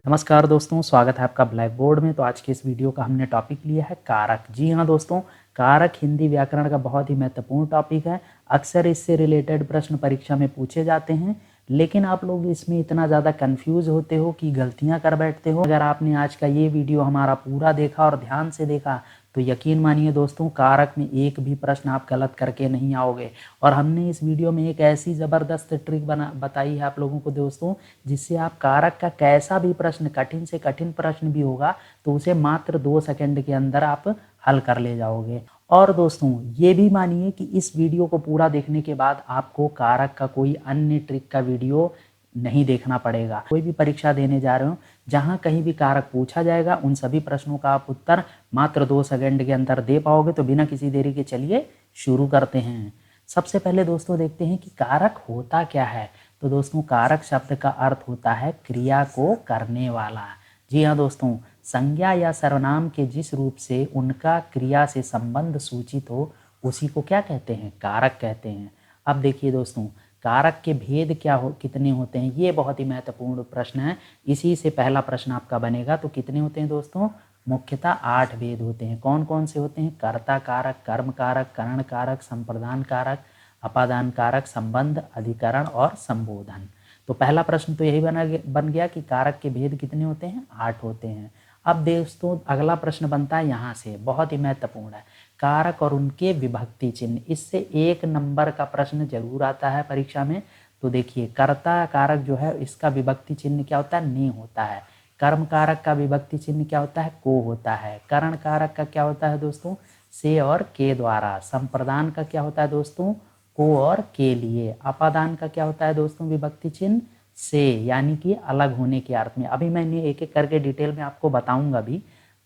नमस्कार दोस्तों, स्वागत है आपका ब्लैक बोर्ड में। तो आज के इस वीडियो का हमने टॉपिक लिया है कारक। जी हाँ दोस्तों, कारक हिंदी व्याकरण का बहुत ही महत्वपूर्ण टॉपिक है। अक्सर इससे रिलेटेड प्रश्न परीक्षा में पूछे जाते हैं, लेकिन आप लोग इसमें इतना ज़्यादा कंफ्यूज होते हो कि गलतियां कर बैठते हो। अगर आपने आज का ये वीडियो हमारा पूरा देखा और ध्यान से देखा तो यकीन मानिए दोस्तों, कारक में एक भी प्रश्न आप गलत करके नहीं आओगे। और हमने इस वीडियो में एक ऐसी ज़बरदस्त ट्रिक बताई है आप लोगों को दोस्तों, जिससे आप कारक का कैसा भी प्रश्न, कठिन से कठिन प्रश्न भी होगा तो उसे मात्र 2 सेकंड के अंदर आप हल कर ले जाओगे। और दोस्तों ये भी मानिए कि इस वीडियो को पूरा देखने के बाद आपको कारक का कोई अन्य ट्रिक का वीडियो नहीं देखना पड़ेगा। कोई भी परीक्षा देने जा रहे हो, जहां कहीं भी कारक पूछा जाएगा, उन सभी प्रश्नों का आप उत्तर मात्र 2 सेकंड के अंदर दे पाओगे। तो बिना किसी देरी के चलिए शुरू करते हैं। सबसे पहले दोस्तों देखते हैं कि कारक होता क्या है। तो दोस्तों कारक शब्द का अर्थ होता है क्रिया को करने वाला। जी हाँ दोस्तों, संज्ञा या सर्वनाम के जिस रूप से उनका क्रिया से संबंध सूचित हो उसी को क्या कहते हैं, कारक कहते हैं। अब देखिए दोस्तों, कारक के भेद क्या हो, कितने होते हैं, ये बहुत ही महत्वपूर्ण प्रश्न है। इसी से पहला प्रश्न आपका बनेगा। तो कितने होते हैं दोस्तों, मुख्यतः 8 भेद होते हैं। कौन कौन से होते हैं, कर्ता कारक, कर्म कारक, करण कारक, संप्रदान कारक, अपादान कारक, संबंध, अधिकरण और संबोधन। तो पहला प्रश्न तो यही बन गया कि कारक के भेद कितने होते हैं, 8 होते हैं। अब दोस्तों अगला प्रश्न बनता है यहाँ से, बहुत ही महत्वपूर्ण है, कारक और उनके विभक्ति चिन्ह। इससे 1 नंबर का प्रश्न जरूर आता है परीक्षा में। तो देखिए, कर्ता कारक जो है इसका विभक्ति चिन्ह क्या होता है, ने होता है। कर्म कारक का विभक्ति चिन्ह क्या होता है, को होता है। करण कारक का क्या होता है दोस्तों, से और के द्वारा। संप्रदान का क्या होता है दोस्तों, को और के लिए। अपादान का क्या होता है दोस्तों, विभक्ति चिन्ह से, यानी कि अलग होने के अर्थ में। अभी मैंने एक एक करके डिटेल में आपको बताऊंगा भी।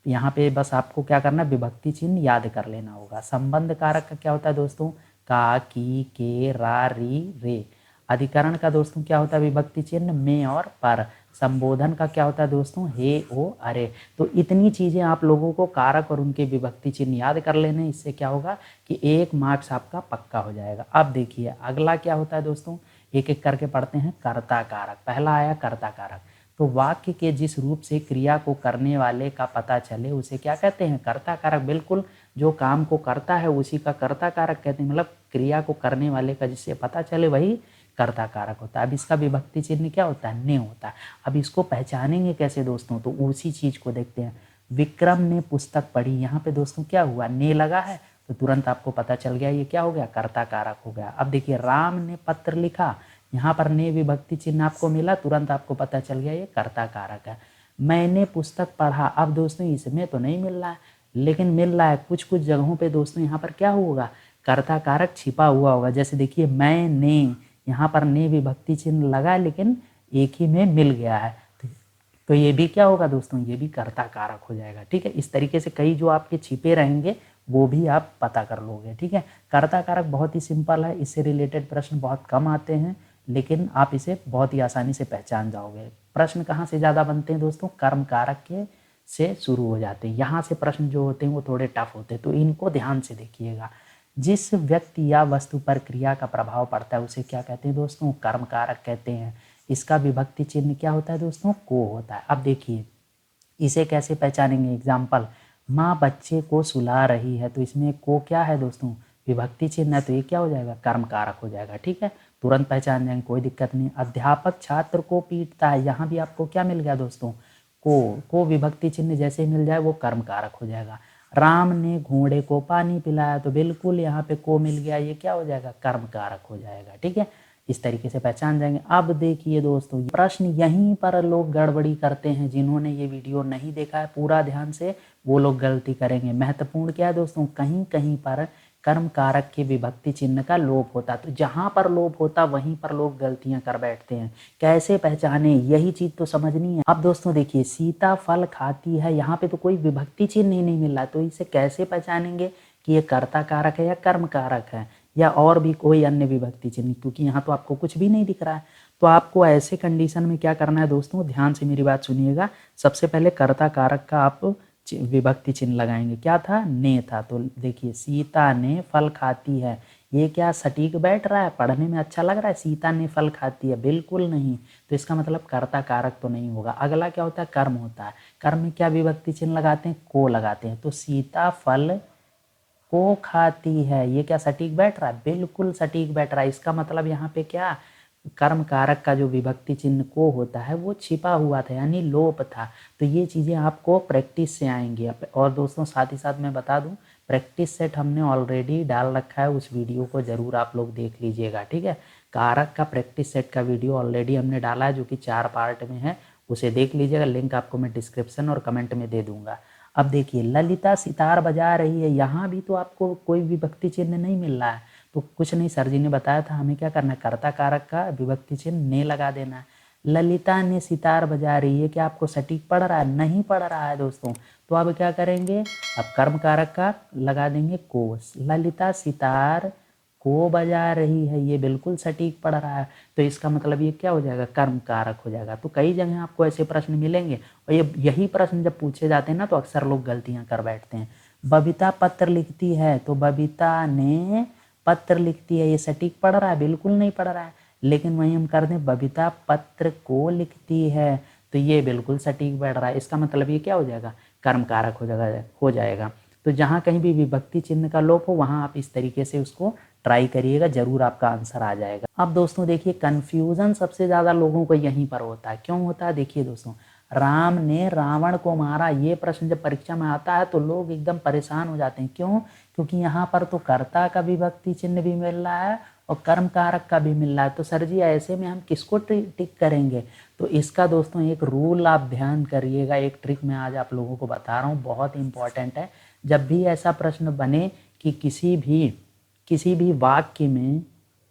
यहाँ पे बस आपको क्या करना है, विभक्ति चिन्ह याद कर लेना होगा। संबंध कारक का क्या होता है दोस्तों, का, की, के, रा, री, रे। अधिकरण का दोस्तों क्या होता है, विभक्ति चिन्ह में और पर। संबोधन का क्या होता है दोस्तों, हे, ओ, अरे। तो इतनी चीजें आप लोगों को कारक और उनके विभक्ति चिन्ह याद कर लेने। इससे क्या होगा कि 1 मार्क्स आपका पक्का हो जाएगा। अब देखिए अगला क्या होता है दोस्तों, एक एक करके पढ़ते हैं। कर्ता कारक, पहला आया कर्ता कारक। तो वाक्य के जिस रूप से क्रिया को करने वाले का पता चले उसे क्या कहते हैं, कर्ता कारक। बिल्कुल, जो काम को करता है उसी का कर्ता कारक कहते हैं। मतलब क्रिया को करने वाले का जिससे पता चले वही कर्ता कारक होता है। अब इसका विभक्ति चिन्ह क्या होता है, ने होता है। अब इसको पहचानेंगे कैसे दोस्तों, तो उसी चीज को देखते हैं। विक्रम ने पुस्तक पढ़ी, यहाँ पे दोस्तों क्या हुआ, ने लगा है, तो तुरंत आपको पता चल गया ये क्या हो गया, कर्ता कारक हो गया। अब देखिए, राम ने पत्र लिखा, यहाँ पर ने विभक्ति चिन्ह आपको मिला, तुरंत आपको पता चल गया ये कर्ता कारक है। मैंने पुस्तक पढ़ा, अब दोस्तों इसमें तो नहीं मिल रहा है, लेकिन मिल रहा है कुछ कुछ जगहों पे दोस्तों। यहाँ पर क्या होगा, कर्ता कारक छिपा हुआ होगा। जैसे देखिए, मैंने, यहाँ पर ने विभक्ति चिन्ह लगा लेकिन एक ही में मिल गया है, तो ये भी क्या होगा दोस्तों, ये भी कर्ता कारक हो जाएगा। ठीक है, इस तरीके से कई जो आपके छिपे रहेंगे वो भी आप पता कर लोगे। ठीक है, कर्ता कारक बहुत ही सिंपल है, इससे रिलेटेड प्रश्न बहुत कम आते हैं, लेकिन आप इसे बहुत ही आसानी से पहचान जाओगे। प्रश्न कहाँ से ज़्यादा बनते हैं दोस्तों, कर्म कारक के से शुरू हो जाते हैं। यहाँ से प्रश्न जो होते हैं वो थोड़े टफ होते हैं, तो इनको ध्यान से देखिएगा। जिस व्यक्ति या वस्तु पर क्रिया का प्रभाव पड़ता है उसे क्या कहते हैं दोस्तों, कर्म कारक कहते हैं। इसका विभक्ति चिन्ह क्या होता है दोस्तों, को होता है। अब देखिए इसे कैसे पहचानेंगे, एग्जाम्पल, माँ बच्चे को सुला रही है, तो इसमें को क्या है दोस्तों, विभक्ति चिन्ह है, तो ये क्या हो जाएगा, कर्म कारक हो जाएगा। ठीक है, तुरंत पहचान जाएंगे, कोई दिक्कत नहीं। अध्यापक छात्र को पीटता है, यहाँ भी आपको क्या मिल गया दोस्तों, को विभक्ति चिन्ह जैसे मिल जाए वो कर्म कारक हो जाएगा। राम ने घोड़े को पानी पिलाया, तो बिल्कुल यहाँ पे को मिल गया, ये क्या हो जाएगा, कर्म कारक हो जाएगा। ठीक है, इस तरीके से पहचान जाएंगे। अब देखिए दोस्तों, प्रश्न यहीं पर लोग गड़बड़ी करते हैं। जिन्होंने ये वीडियो नहीं देखा है पूरा ध्यान से, वो लोग गलती करेंगे। महत्वपूर्ण क्या है दोस्तों, कहीं कहीं पर कर्म कारक के विभक्ति चिन्ह का लोप होता, तो जहां पर लोप होता वहीं पर लोग गलतियां कर बैठते हैं। कैसे पहचाने, यही चीज तो समझनी है। अब दोस्तों देखिए, सीता फल खाती है, यहाँ पे तो कोई विभक्ति चिन्ह ही नहीं मिल रहा, तो इसे कैसे पहचानेंगे कि ये कर्ता कारक है या कर्म कारक है, या और भी कोई अन्य विभक्ति चिन्ह, क्योंकि यहाँ तो आपको कुछ भी नहीं दिख रहा है। तो आपको ऐसे कंडीशन में क्या करना है दोस्तों, ध्यान से मेरी बात सुनिएगा। सबसे पहले कर्ता कारक का आप विभक्ति चिन्ह लगाएंगे, क्या था, ने था। तो देखिए, सीता ने फल खाती है, ये क्या सटीक बैठ रहा है, पढ़ने में अच्छा लग रहा है, सीता ने फल खाती है, बिल्कुल नहीं। तो इसका मतलब कर्ता कारक तो नहीं होगा। अगला क्या होता है, कर्म होता है। कर्म में क्या विभक्ति चिन्ह लगाते हैं, को लगाते हैं। तो सीता फल को खाती है, ये क्या सटीक बैठ रहा है, बिल्कुल सटीक बैठ रहा है। इसका मतलब यहाँ पे क्या, कर्म कारक का जो विभक्ति चिन्ह को होता है वो छिपा हुआ था, यानी लोप था। तो ये चीज़ें आपको प्रैक्टिस से आएंगी। और दोस्तों साथ ही साथ मैं बता दूं, प्रैक्टिस सेट हमने ऑलरेडी डाल रखा है, उस वीडियो को ज़रूर आप लोग देख लीजिएगा, ठीक है। कारक का प्रैक्टिस सेट का वीडियो ऑलरेडी हमने डाला है, जो कि 4 पार्ट में है, उसे देख लीजिएगा। लिंक आपको मैं डिस्क्रिप्शन और कमेंट में दे दूंगा। अब देखिए, ललिता सितार बजा रही है, यहाँ भी तो आपको कोई विभक्ति चिन्ह नहीं मिल रहा है। तो कुछ नहीं, सर जी ने बताया था हमें क्या करना है, कर्ता कारक का विभक्ति चिन्ह ने लगा देना है। ललिता ने सितार बजा रही है, क्या आपको सटीक पड़ रहा है, नहीं पड़ रहा है दोस्तों। तो अब क्या करेंगे, अब कर्म कारक का लगा देंगे को। ललिता सितार को बजा रही है, ये बिल्कुल सटीक पड़ रहा है। तो इसका मतलब ये क्या हो जाएगा, कर्म कारक हो जाएगा। तो कई जगह आपको ऐसे प्रश्न मिलेंगे, और यही प्रश्न जब पूछे जाते हैं ना, तो अक्सर लोग गलतियां कर बैठते हैं। बबीता पत्र लिखती है, तो बबीता ने पत्र लिखती है, ये सटीक पड़ रहा है, बिल्कुल नहीं पड़ रहा है। लेकिन वहीं हम कर दें बबीता पत्र को लिखती है, तो ये बिल्कुल सटीक बैठ रहा है। इसका मतलब ये क्या हो जाएगा, कर्म कारक हो जाएगा। तो जहाँ कहीं भी विभक्ति चिन्ह का लोप हो, वहाँ आप इस तरीके से उसको ट्राई करिएगा, जरूर आपका आंसर आ जाएगा। अब दोस्तों देखिए, कंफ्यूजन सबसे ज़्यादा लोगों को यहीं पर होता है। क्यों होता है, देखिए दोस्तों, राम ने रावण को मारा, ये प्रश्न जब परीक्षा में आता है तो लोग एकदम परेशान हो जाते हैं। क्यों, क्योंकि यहाँ पर तो कर्ता का विभक्ति चिन्ह भी मिल रहा है और कर्म कारक का भी मिल रहा है। तो सर जी ऐसे में हम किसको टिक करेंगे। तो इसका दोस्तों एक रूल आप ध्यान करिएगा, एक ट्रिक मैं आज आप लोगों को बता रहा हूँ, बहुत इंपॉर्टेंट है। जब भी ऐसा प्रश्न बने कि किसी भी वाक्य में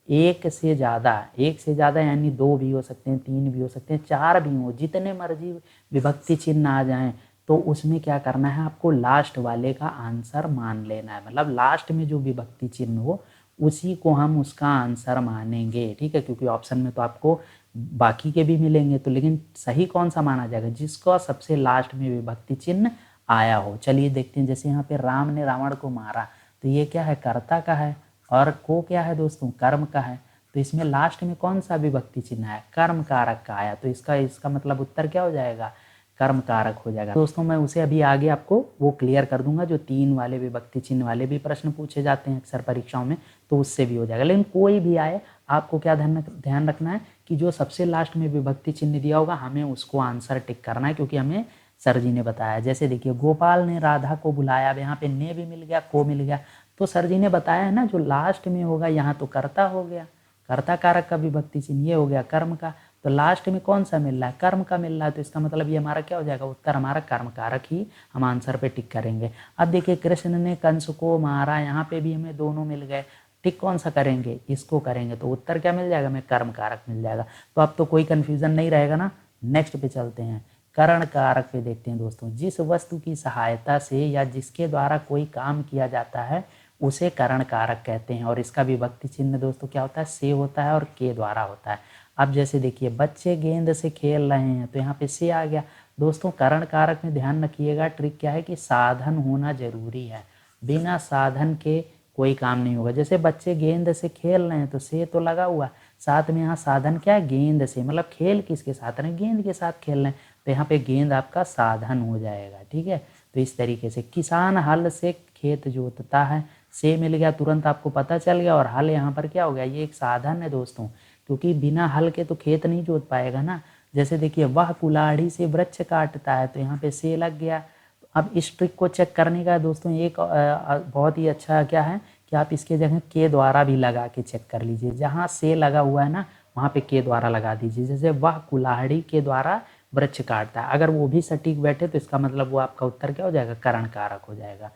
एक से ज़्यादा यानी 2 भी हो सकते हैं, 3 भी हो सकते हैं, 4 भी हो, जितने मर्जी विभक्ति चिन्ह आ जाएं, तो उसमें क्या करना है, आपको लास्ट वाले का आंसर मान लेना है। मतलब लास्ट में जो विभक्ति चिन्ह हो उसी को हम उसका आंसर मानेंगे, ठीक है। क्योंकि ऑप्शन में तो आपको बाकी के भी मिलेंगे, तो लेकिन सही कौन सा माना जाएगा, जिसका सबसे लास्ट में विभक्ति चिन्ह आया हो। चलिए देखते हैं, जैसे यहाँ पे राम ने रावण को मारा, तो ये क्या है, कर्ता का है, और को क्या है दोस्तों, कर्म का है। तो इसमें लास्ट में कौन सा विभक्ति चिन्ह है, कर्म कारक का आया। तो इसका मतलब उत्तर क्या हो जाएगा, कर्म कारक हो जाएगा। दोस्तों मैं उसे अभी आगे आपको वो क्लियर कर दूंगा, जो 3 वाले विभक्ति चिन्ह वाले भी प्रश्न पूछे जाते हैं अक्सर परीक्षाओं में, तो उससे भी हो जाएगा। लेकिन कोई भी आए, आपको क्या ध्यान रखना है कि जो सबसे लास्ट में विभक्ति चिन्ह दिया होगा, हमें उसको आंसर टिक करना है, क्योंकि हमें सर जी ने बताया। जैसे देखिए, गोपाल ने राधा को बुलाया, अब यहाँ पे ने भी मिल गया, को मिल गया। तो सर जी ने बताया है ना, जो लास्ट में होगा यहाँ तो कर्ता हो गया, कर्ता कारक का विभक्ति चिन्ह, ये हो गया कर्म का। तो लास्ट में कौन सा मिल रहा है, कर्म का मिल रहा है। तो इसका मतलब ये हमारा क्या हो जाएगा, उत्तर हमारा कर्म कारक ही हम आंसर पे टिक करेंगे। अब देखिए, कृष्ण ने कंस को मारा, यहाँ पे भी हमें दोनों मिल गए, टिक कौन सा करेंगे, इसको करेंगे। तो उत्तर क्या मिल जाएगा, हमें कर्म कारक मिल जाएगा। तो अब तो कोई कंफ्यूजन नहीं रहेगा ना। नेक्स्ट पे चलते हैं, करण कारक पे देखते हैं दोस्तों। जिस वस्तु की सहायता से या जिसके द्वारा कोई काम किया जाता है उसे करण कारक कहते हैं। और इसका विभक्ति चिन्ह दोस्तों क्या होता है, से होता है और के द्वारा होता है। अब जैसे देखिए, बच्चे गेंद से खेल रहे हैं, तो यहाँ पे से आ गया। दोस्तों करण कारक में ध्यान रखिएगा, ट्रिक क्या है कि साधन होना जरूरी है, बिना साधन के कोई काम नहीं होगा। जैसे बच्चे गेंद से खेल रहे हैं, तो से तो लगा हुआ, साथ में यहाँ साधन क्या है, गेंद से, मतलब खेल किसके साथ रहे, गेंद के साथ खेल रहे हैं, तो यहाँ पे गेंद आपका साधन हो जाएगा, ठीक है। तो इस तरीके से किसान हल से खेत जोतता है, से मिल गया, तुरंत आपको पता चल गया। और हल यहाँ पर क्या हो गया, ये एक साधन है दोस्तों, क्योंकि बिना हल के तो खेत नहीं जोत पाएगा ना। जैसे देखिए, वह कुल्हाड़ी से वृक्ष काटता है, तो यहाँ पे से लग गया। अब इस ट्रिक को चेक करने का दोस्तों एक बहुत ही अच्छा क्या है कि आप इसके जगह के द्वारा भी लगा के चेक कर लीजिए। जहाँ से लगा हुआ है ना, वहाँ पे के द्वारा लगा दीजिए। जैसे वह कुल्हाड़ी के द्वारा वृक्ष काटता है, अगर वो भी सटीक बैठे तो इसका मतलब वो आपका उत्तर क्या हो जाएगा, करण कारक हो जाएगा।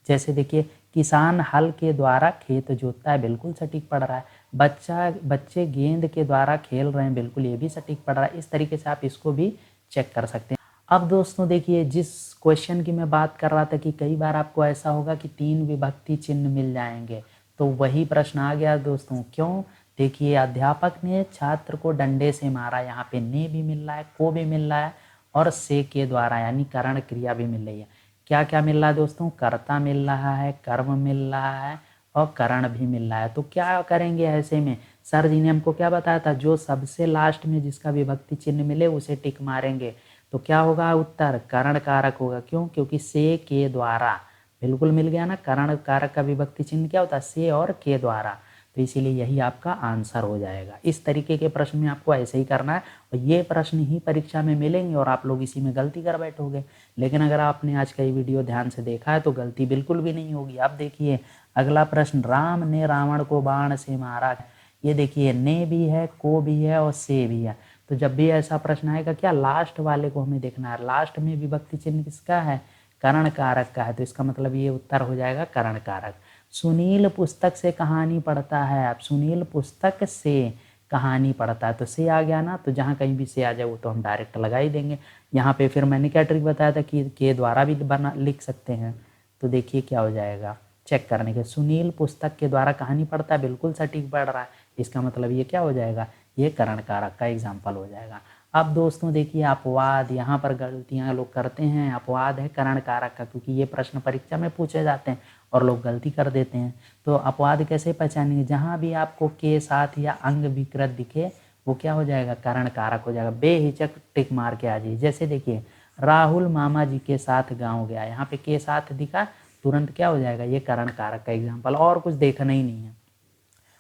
जैसे देखिए, किसान हल के द्वारा खेत जोतता है, बिल्कुल सटीक पड़ रहा है। बच्चे गेंद के द्वारा खेल रहे हैं, बिल्कुल ये भी सटीक पड़ रहा है। इस तरीके से आप इसको भी चेक कर सकते हैं। अब दोस्तों देखिए, जिस क्वेश्चन की मैं बात कर रहा था कि कई बार आपको ऐसा होगा कि 3 विभक्ति चिन्ह मिल जाएंगे, तो वही प्रश्न आ गया दोस्तों। क्यों, देखिए, अध्यापक ने छात्र को डंडे से मारा, यहाँ पे ने भी मिल रहा है, को भी मिल रहा है, और से के द्वारा यानी करण क्रिया भी मिल रही है। क्या क्या मिल रहा है दोस्तों, कर्ता मिल रहा है, कर्म मिल रहा है, और करण भी मिल रहा है। तो क्या करेंगे ऐसे में, सर जी ने हमको क्या बताया था, जो सबसे लास्ट में जिसका विभक्ति चिन्ह मिले उसे टिक मारेंगे। तो क्या होगा उत्तर, करण कारक होगा। क्यों? क्योंकि से के द्वारा, बिल्कुल मिल गया ना। करण कारक का विभक्ति चिन्ह क्या होता है, से और के द्वारा। तो इसीलिए यही आपका आंसर हो जाएगा। इस तरीके के प्रश्न में आपको ऐसे ही करना है और ये प्रश्न ही परीक्षा में मिलेंगे और आप लोग इसी में गलती कर बैठोगे। लेकिन अगर आपने आज का ये वीडियो ध्यान से देखा है तो गलती बिल्कुल भी नहीं होगी। आप देखिए अगला प्रश्न, राम ने रावण को बाण से मारा। ये देखिए ने भी है, को भी है और से भी है। तो जब भी ऐसा प्रश्न आएगा क्या, लास्ट वाले को हमें देखना है। लास्ट में विभक्ति चिन्ह किसका है, करण कारक का है। तो इसका मतलब ये उत्तर हो जाएगा करण कारक। सुनील पुस्तक से कहानी पढ़ता है। अब सुनील पुस्तक से कहानी पढ़ता है, तो से आ गया ना। तो जहाँ कहीं भी से आ जाए वो तो हम डायरेक्ट लगा ही देंगे। यहाँ पे फिर मैंने क्या ट्रिक बताया था कि के द्वारा भी बना लिख सकते हैं। तो देखिए क्या हो जाएगा, चेक करने के, सुनील पुस्तक के द्वारा कहानी पढ़ता है, बिल्कुल सटीक पढ़ रहा है। इसका मतलब ये क्या हो जाएगा, ये करण कारक का एग्जाम्पल हो जाएगा। अब दोस्तों देखिए अपवाद, यहाँ पर गलतियाँ लोग करते हैं। अपवाद है करण कारक का, क्योंकि ये प्रश्न परीक्षा में पूछे जाते हैं और लोग गलती कर देते हैं। तो अपवाद कैसे पहचानेंगे, जहाँ भी आपको के साथ या अंग विकृत दिखे वो क्या हो जाएगा, करण कारक हो जाएगा। बेहिचक टिक मार के आ जाइए। जैसे देखिए राहुल मामा जी के साथ गाँव गया, यहाँ पे के साथ दिखा, तुरंत क्या हो जाएगा, ये करण कारक का एग्जाम्पल। और कुछ देखना ही नहीं है।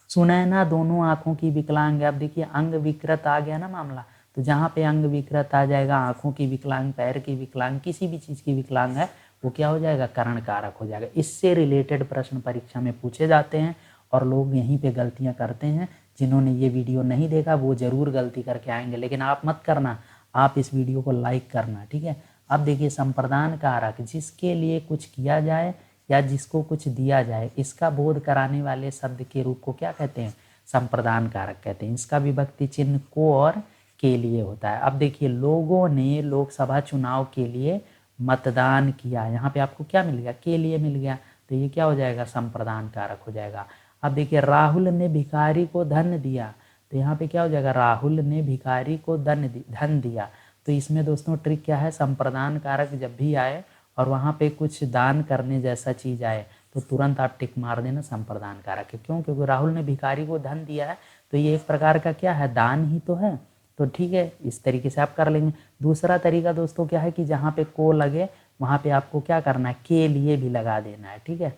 सुनैना दोनों आंखों की विकलांग है। अब देखिए अंग विकृत आ गया ना मामला, तो जहाँ पे अंग विकृत आ जाएगा, आंखों की विकलांग, पैर की विकलांग, किसी भी चीज़ की विकलांग है, वो क्या हो जाएगा, करण कारक हो जाएगा। इससे रिलेटेड प्रश्न परीक्षा में पूछे जाते हैं और लोग यहीं पे गलतियां करते हैं। जिन्होंने ये वीडियो नहीं देखा वो ज़रूर गलती करके आएंगे, लेकिन आप मत करना, आप इस वीडियो को लाइक करना, ठीक है। अब देखिए संप्रदान कारक, जिसके लिए कुछ किया जाए या जिसको कुछ दिया जाए, इसका बोध कराने वाले शब्द के रूप को क्या कहते हैं, संप्रदान कारक कहते हैं। इसका विभक्ति चिन्ह को और के लिए होता है। अब देखिए लोगों ने लोकसभा चुनाव के लिए मतदान किया, यहाँ पे आपको क्या मिल गया, के लिए मिल गया। तो ये क्या हो जाएगा, संप्रदान कारक हो जाएगा। अब देखिए राहुल ने भिखारी को धन दिया, तो यहाँ पे क्या हो जाएगा, राहुल ने भिखारी को धन दिया। तो इसमें दोस्तों ट्रिक क्या है, संप्रदान कारक जब भी आए और वहाँ पे कुछ दान करने जैसा चीज़ आए तो तुरंत आप टिक मार देना, संप्रदान कारक है। क्यों? क्योंकि राहुल ने भिखारी को धन दिया है, तो ये एक प्रकार का क्या है, दान ही तो है। तो ठीक है, इस तरीके से आप कर लेंगे। दूसरा तरीका दोस्तों क्या है कि जहाँ पे को लगे वहाँ पे आपको क्या करना है, के लिए भी लगा देना है, ठीक है।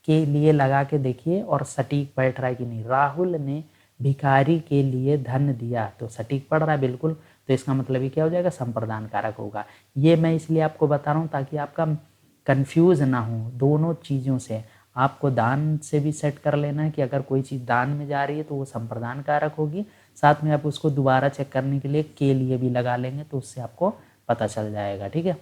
के लिए लगा के देखिए और सटीक बैठ रहा है कि नहीं। राहुल ने भिखारी के लिए धन दिया, तो सटीक पड़ रहा है बिल्कुल। तो इसका मतलब ये क्या हो जाएगा, संप्रदान कारक होगा। ये मैं इसलिए आपको बता रहा हूँ ताकि आपका कंफ्यूज ना हो दोनों चीज़ों से। आपको दान से भी सेट कर लेना है कि अगर कोई चीज़ दान में जा रही है तो वो संप्रदान कारक होगी। साथ में आप उसको दोबारा चेक करने के लिए के लिए भी लगा लेंगे, तो उससे आपको पता चल जाएगा, ठीक है।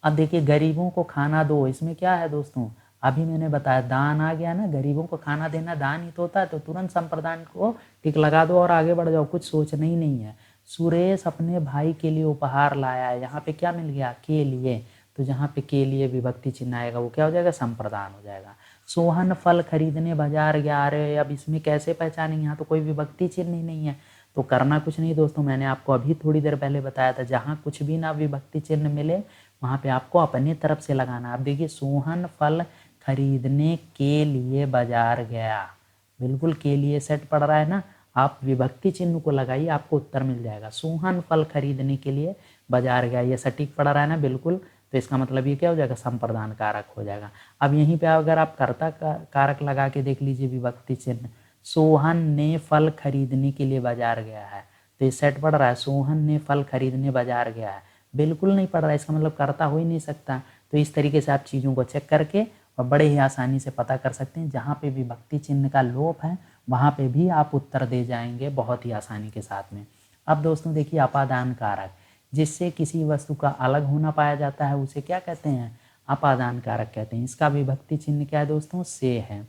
अब देखिए गरीबों को खाना दो, इसमें क्या है दोस्तों, अभी मैंने बताया दान आ गया ना, गरीबों को खाना देना दान ही तो होता है। तो तुरंत संप्रदान को टिक लगा दो और आगे बढ़ जाओ, कुछ सोचना ही नहीं है। सुरेश अपने भाई के लिए उपहार लाया है, यहाँ पे क्या मिल गया, के लिए। तो जहाँ पे के लिए विभक्ति चिन्ह आएगा वो क्या हो जाएगा, संप्रदान हो जाएगा। सोहन फल खरीदने बाजार गया। अरे अब इसमें कैसे पहचानेंगे, यहाँ तो कोई विभक्ति चिन्ह ही नहीं है। तो करना कुछ नहीं दोस्तों, मैंने आपको अभी थोड़ी देर पहले बताया था, जहाँ कुछ भी ना विभक्ति चिन्ह मिले वहाँ पे आपको अपनी तरफ से लगाना। आप देखिए सोहन फल खरीदने के लिए बाजार गया, बिल्कुल के लिए सेट पड़ रहा है ना। आप विभक्ति चिन्ह को लगाइए, आपको उत्तर मिल जाएगा। सोहन फल खरीदने के लिए बाजार गया, ये सटीक पड़ रहा है ना बिल्कुल। तो इसका मतलब ये क्या हो जाएगा, संप्रदान कारक हो जाएगा। अब यहीं पे अगर आप कर्ता कारक लगा के देख लीजिए विभक्ति चिन्ह, सोहन ने फल खरीदने के लिए बाजार गया है, तो ये सेट पड़ रहा है, सोहन ने फल खरीदने बाजार गया है, बिल्कुल नहीं पड़ रहा है। इसका मतलब कर्ता हो ही नहीं सकता। तो इस तरीके से आप चीज़ों को चेक करके और बड़े ही आसानी से पता कर सकते हैं। जहाँ पे विभक्ति चिन्ह का लोप है वहाँ पे भी आप उत्तर दे जाएंगे बहुत ही आसानी के साथ में। अब दोस्तों देखिए अपादान कारक, जिससे किसी वस्तु का अलग होना पाया जाता है उसे क्या कहते हैं, अपादान कारक कहते हैं। इसका विभक्ति चिन्ह क्या है दोस्तों, से है।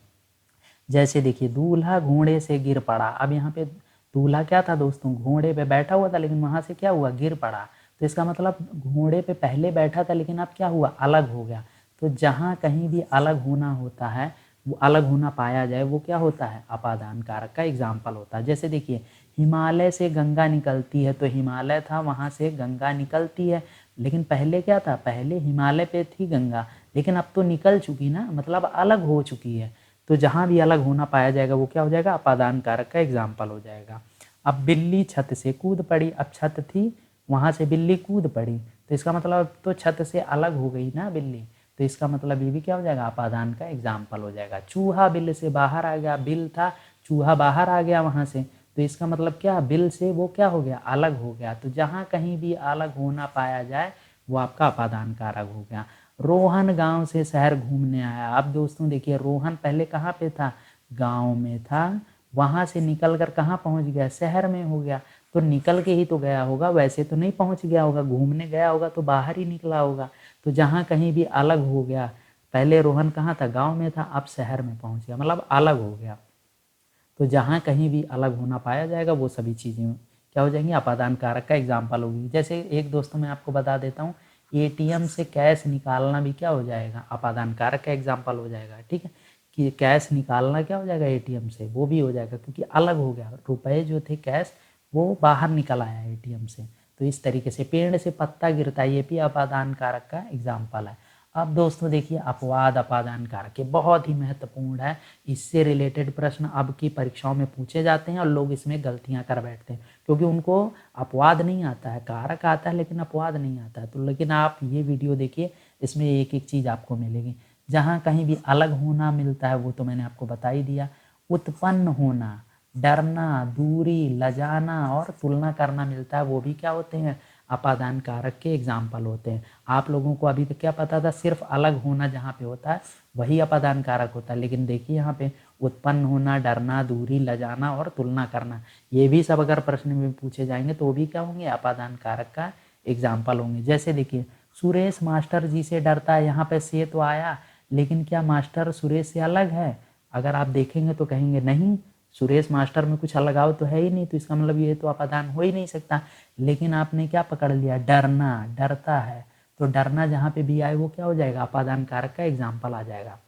जैसे देखिए दूल्हा घोड़े से गिर पड़ा। अब यहाँ पे दूल्हा क्या था दोस्तों, घोड़े पे बैठा हुआ था, लेकिन वहाँ से क्या हुआ, गिर पड़ा। तो इसका मतलब घोड़े पे पहले बैठा था लेकिन अब क्या हुआ, अलग हो गया। तो जहाँ कहीं भी अलग होना होता है, वो अलग होना पाया जाए, वो क्या होता है, अपादान कारक का एग्जाम्पल होता है। जैसे देखिए हिमालय से गंगा निकलती है, तो हिमालय था वहाँ से गंगा निकलती है, लेकिन पहले क्या था, पहले हिमालय पे थी गंगा, लेकिन अब तो निकल चुकी ना, मतलब अलग हो चुकी है। तो जहाँ भी अलग होना पाया जाएगा वो क्या हो जाएगा, अपादान कारक का एग्जाम्पल हो जाएगा। अब बिल्ली छत से कूद पड़ी, अब छत थी वहाँ से बिल्ली कूद पड़ी, तो इसका मतलब तो छत से अलग हो गई ना बिल्ली, तो इसका मतलब ये भी क्या हो जाएगा, अपादान का एग्जाम्पल हो जाएगा। चूहा बिल से बाहर आ गया, बिल था चूहा बाहर आ गया वहाँ से, तो इसका मतलब क्या, बिल से वो क्या हो गया, अलग हो गया। तो जहाँ कहीं भी अलग होना पाया जाए वो आपका अपादान कारक हो गया। रोहन गांव से शहर घूमने आया। अब दोस्तों देखिए, रोहन पहले कहाँ पे था, गांव में था, वहाँ से निकल कर कहाँ पहुँच गया, शहर में हो गया। तो निकल के ही तो गया होगा, वैसे तो नहीं पहुँच गया होगा, घूमने गया होगा तो बाहर ही निकला होगा। तो जहाँ कहीं भी अलग हो गया, पहले रोहन कहाँ था, गांव में था, अब शहर में पहुँच गया, मतलब अलग हो गया। तो जहाँ कहीं भी अलग होना पाया जाएगा वो सभी चीज़ें क्या हो जाएंगी, अपादान कारक का एग्जाम्पल होगी। जैसे एक दोस्तों मैं आपको बता देता हूँ, एटीएम से कैश निकालना भी क्या हो जाएगा, अपादान कारक का एग्जाम्पल हो जाएगा। ठीक है, कि कैश निकालना क्या हो जाएगा एटीएम से, वो भी हो जाएगा, क्योंकि अलग हो गया, रुपए जो थे कैश वो बाहर निकल आया एटीएम से। तो इस तरीके से पेड़ से पत्ता गिरता है, ये भी अपादान कारक का एग्जाम्पल है। अब दोस्तों देखिए, अपवाद अपादान कारक ये बहुत ही महत्वपूर्ण है। इससे रिलेटेड प्रश्न अब की परीक्षाओं में पूछे जाते हैं और लोग इसमें गलतियां कर बैठते हैं, क्योंकि उनको अपवाद नहीं आता है, कारक आता है लेकिन अपवाद नहीं आता है। तो लेकिन आप ये वीडियो देखिए, इसमें एक एक चीज़ आपको मिलेगी। जहाँ कहीं भी अलग होना मिलता है वो तो मैंने आपको बता ही दिया। उत्पन्न होना, डरना, दूरी, लजाना और तुलना करना मिलता है, वो भी क्या होते हैं, अपादान कारक के एग्जाम्पल होते हैं। आप लोगों को अभी तक क्या पता था, सिर्फ अलग होना जहाँ पे होता है वही अपादान कारक होता है, लेकिन देखिए यहाँ पे उत्पन्न होना, डरना, दूरी, लजाना और तुलना करना, ये भी सब अगर प्रश्न में पूछे जाएंगे तो वो भी क्या होंगे, अपादान कारक का एग्जाम्पल होंगे। जैसे देखिए, सुरेश मास्टर जी से डरता है, यहाँ पे से तो आया, लेकिन क्या मास्टर सुरेश से अलग है, अगर आप देखेंगे तो कहेंगे नहीं, सुरेश मास्टर में कुछ अलगाव तो है ही नहीं, तो इसका मतलब ये तो अपादान हो ही नहीं सकता। लेकिन आपने क्या पकड़ लिया, डरना, डरता है, तो डरना जहाँ पे भी आए वो क्या हो जाएगा, अपादान कारक का एग्जाम्पल आ जाएगा।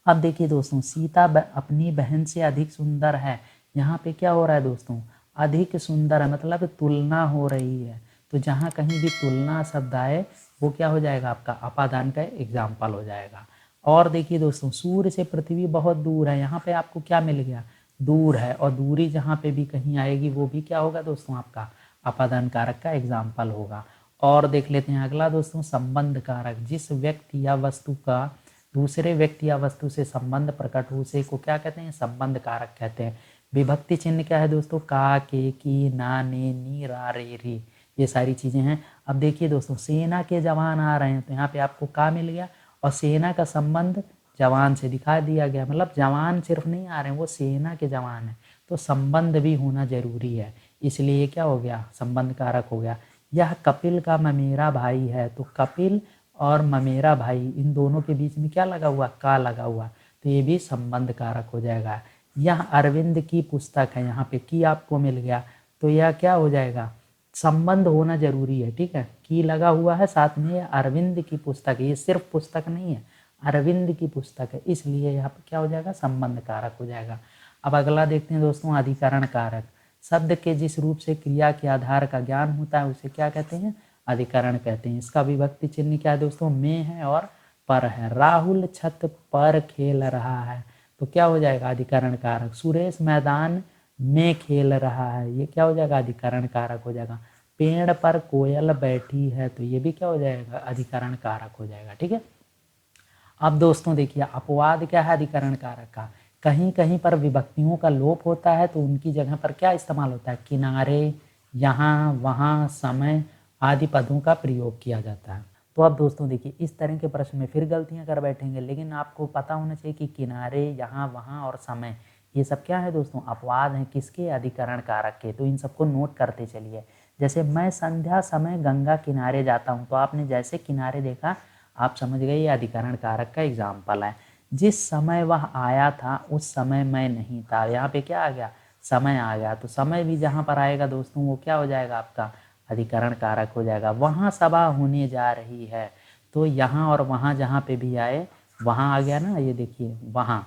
अब देखिए दोस्तों, सीता अपनी बहन से अधिक सुंदर है, यहाँ पे क्या हो रहा है दोस्तों, अधिक सुंदर है, मतलब तुलना हो रही है। तो जहाँ कहीं भी तुलना शब्द आए वो क्या हो जाएगा, आपका अपादान का एग्जाम्पल हो जाएगा। और देखिए दोस्तों, सूर्य से पृथ्वी बहुत दूर है, यहाँ पे आपको क्या मिल गया, दूर है, और दूरी जहाँ पे भी कहीं आएगी वो भी क्या होगा दोस्तों, आपका अपादान कारक का एग्जाम्पल होगा। और देख लेते हैं अगला दोस्तों, संबंध कारक, जिस व्यक्ति या वस्तु का दूसरे व्यक्ति या वस्तु से संबंध प्रकट हो उसे को क्या कहते हैं, संबंध कारक कहते हैं। विभक्ति चिन्ह क्या है दोस्तों, का, के, की, ना, ने, नी, रा, रे, री, ये सारी चीजें हैं। अब देखिए दोस्तों, सेना के जवान आ रहे हैं, तो यहाँ पे आपको का मिल गया, और सेना का संबंध जवान से दिखा दिया गया, मतलब जवान सिर्फ नहीं आ रहे हैं, वो सेना के जवान हैं, तो संबंध भी होना जरूरी है, इसलिए क्या हो गया, संबंध कारक हो गया। यह कपिल का ममेरा भाई है, तो कपिल और ममेरा भाई इन दोनों के बीच में क्या लगा हुआ, का लगा हुआ, तो ये भी संबंध कारक हो जाएगा। यह अरविंद की पुस्तक है, यहाँ पे की आपको मिल गया, तो यह क्या हो जाएगा, संबंध होना जरूरी है। ठीक है, की लगा हुआ है, साथ में यह अरविंद की पुस्तक है, ये सिर्फ पुस्तक नहीं है, अरविंद की पुस्तक है, इसलिए यहाँ पे क्या हो जाएगा, संबंध कारक हो जाएगा। अब अगला देखते हैं दोस्तों, अधिकरण कारक, शब्द के जिस रूप से क्रिया के आधार का ज्ञान होता है उसे क्या कहते हैं, अधिकरण कहते हैं। इसका विभक्ति चिन्ह क्या है दोस्तों, में है और पर है। राहुल छत पर खेल रहा है, तो क्या हो जाएगा, अधिकरण कारक। सुरेश मैदान में खेल रहा है, ये क्या हो जाएगा, अधिकरण कारक हो जाएगा। पेड़ पर कोयल बैठी है, तो ये भी क्या हो जाएगा, अधिकरण कारक हो जाएगा। ठीक है, अब दोस्तों देखिए, अपवाद क्या है अधिकरण कारक का, कहीं कहीं पर विभक्तियों का लोप होता है तो उनकी जगह पर क्या इस्तेमाल होता है, किनारे, यहाँ, वहाँ, समय आदि पदों का प्रयोग किया जाता है। तो अब दोस्तों देखिए, इस तरह के प्रश्न में फिर गलतियां कर बैठेंगे, लेकिन आपको पता होना चाहिए कि किनारे, यहाँ, वहाँ और समय ये सब क्या है दोस्तों, अपवाद हैं, किसके, अधिकरण कारक के। तो इन सबको नोट करते चलिए। जैसे मैं संध्या समय गंगा किनारे जाता हूँ, तो आपने जैसे किनारे देखा आप समझ गए ये अधिकरण कारक का एग्जाम्पल है। जिस समय वह आया था उस समय मैं नहीं था, यहाँ पे क्या आ गया, समय आ गया, तो समय भी जहाँ पर आएगा दोस्तों वो क्या हो जाएगा, आपका अधिकरण कारक हो जाएगा। वहाँ सभा होने जा रही है, तो यहाँ और वहाँ जहाँ पे भी आए, वहाँ आ गया ना, ये देखिए वहाँ,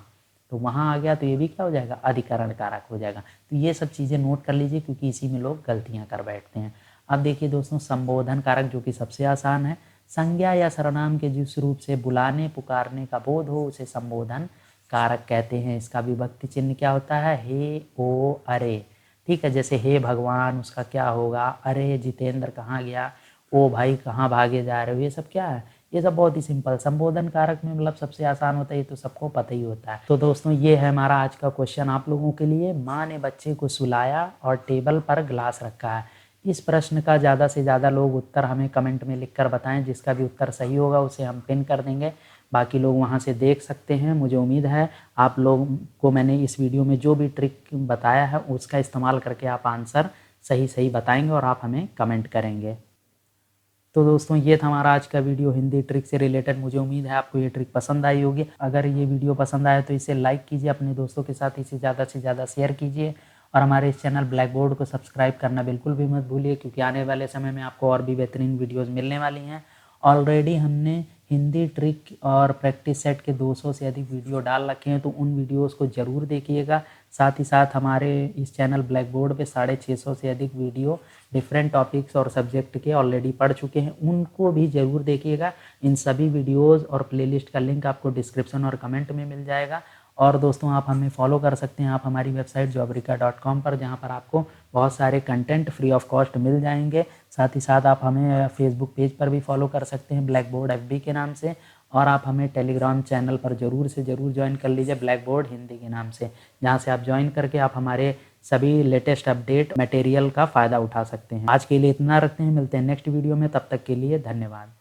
तो वहाँ आ गया, तो ये भी क्या हो जाएगा, अधिकरण कारक हो जाएगा। तो ये सब चीज़ें नोट कर लीजिए, क्योंकि इसी में लोग गलतियाँ कर बैठते हैं। अब देखिए दोस्तों, संबोधन कारक जो कि सबसे आसान है, संज्ञा या सर्वनाम के जिस रूप से बुलाने पुकारने का बोध हो उसे संबोधन कारक कहते हैं। इसका विभक्ति चिन्ह क्या होता है? हे, ओ, अरे। ठीक है, जैसे हे भगवान, उसका क्या होगा? अरे जितेंद्र कहाँ गया? ओ भाई कहाँ भागे जा रहे हो? ये सब क्या है? ये सब बहुत ही सिंपल संबोधन कारक में मतलब सबसे आसान होता है, ये तो सबको पता ही होता है। तो दोस्तों ये है हमारा आज का क्वेश्चन आप लोगों के लिए। माँ ने बच्चे को सुलाया और टेबल पर ग्लास रखा है। इस प्रश्न का ज़्यादा से ज़्यादा लोग उत्तर हमें कमेंट में लिखकर बताएं। जिसका भी उत्तर सही होगा उसे हम पिन कर देंगे, बाकी लोग वहां से देख सकते हैं। मुझे उम्मीद है आप लोग को मैंने इस वीडियो में जो भी ट्रिक बताया है उसका इस्तेमाल करके आप आंसर सही सही बताएंगे और आप हमें कमेंट करेंगे। तो दोस्तों ये था हमारा आज का वीडियो हिंदी ट्रिक से रिलेटेड। मुझे उम्मीद है आपको ये ट्रिक पसंद आई होगी। अगर ये वीडियो पसंद आया तो इसे लाइक कीजिए, अपने दोस्तों के साथ इसे ज़्यादा से ज़्यादा शेयर कीजिए और हमारे इस चैनल ब्लैक बोर्ड को सब्सक्राइब करना बिल्कुल भी मत भूलिए, क्योंकि आने वाले समय में आपको और भी बेहतरीन वीडियोज़ मिलने वाली हैं। ऑलरेडी हमने हिंदी ट्रिक और प्रैक्टिस सेट के 200 से अधिक वीडियो डाल रखे हैं, तो उन वीडियोस को ज़रूर देखिएगा। साथ ही साथ हमारे इस चैनल ब्लैक बोर्ड पे 650 से अधिक वीडियो डिफरेंट टॉपिक्स और सब्जेक्ट के ऑलरेडी पढ़ चुके हैं, उनको भी ज़रूर देखिएगा। इन सभी वीडियोज़ और प्लेलिस्ट का लिंक आपको डिस्क्रिप्शन और कमेंट में मिल जाएगा। और दोस्तों आप हमें फॉलो कर सकते हैं आप हमारी वेबसाइट jobrika.com पर, जहां पर आपको बहुत सारे कंटेंट फ्री ऑफ कॉस्ट मिल जाएंगे। साथ ही साथ आप हमें फेसबुक पेज पर भी फॉलो कर सकते हैं ब्लैक बोर्ड FB के नाम से, और आप हमें टेलीग्राम चैनल पर ज़रूर से ज़रूर ज्वाइन कर लीजिए ब्लैक बोर्ड हिंदी के नाम से, जहाँ से आप ज्वाइन करके आप हमारे सभी लेटेस्ट अपडेट मटेरियल का फ़ायदा उठा सकते हैं। आज के लिए इतना रखते हैं, मिलते हैं नेक्स्ट वीडियो में, तब तक के लिए धन्यवाद।